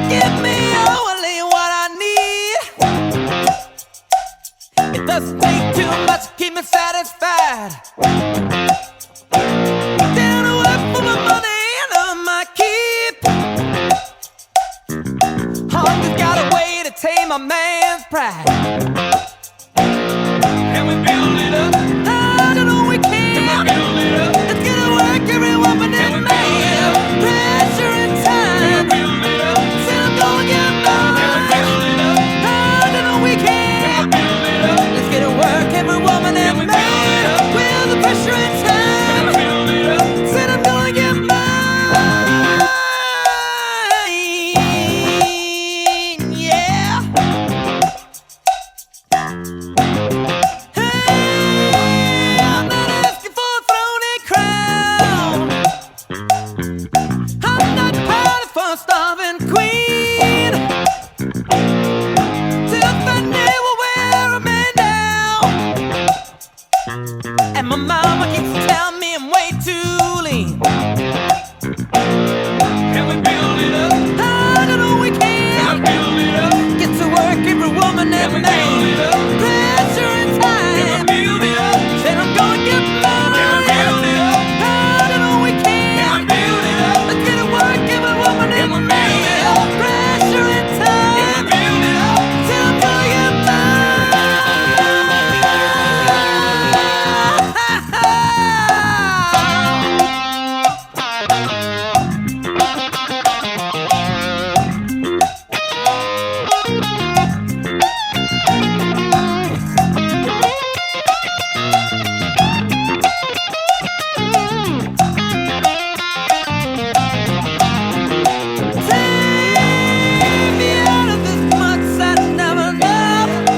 Give me only what I need. It doesn't take too much to keep me satisfied. Down to work for my money and earn my keep. Always got a way to tame a man's pride. Can we build it up? I don't know we can. Can we build it up? It's gonna work every woman and man. Pressure and time. Can we build it up? Said I'm gonna get mine. Can we build it up? I don't know we can. Can we build it up? Let's get to work every woman and man. With the pressure and time. Can we build it up? Said I'm gonna get mine. Yeah. I'm not asking for a throne and crown. I'm not pining for a starving queen. Tiffany will wear a man down. And my mama keeps telling me I'm way too lean. Can we build it up? I don't know we can. Can we build it up? Get to work every woman and man. Pressure and time. Can we build it up? Said I'm gonna get mine. Can we build it up? I don't know we can. Can we build it up? Let's get to work every woman and man. Pressure and time. Can we build it up? Said I'm gonna get Take me out of this mud that never left.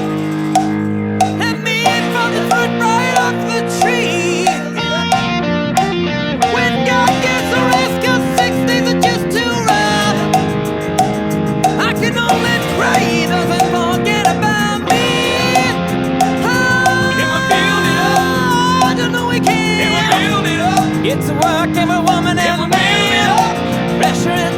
Let me eat from the fruit right off the tree. When God gives a rest, 'cause 6 days are just too rough. I can only pray He doesn't forget about me. Can we build it up? I don't know we can. Can we build it up? Get to work, every woman and man. Pressure and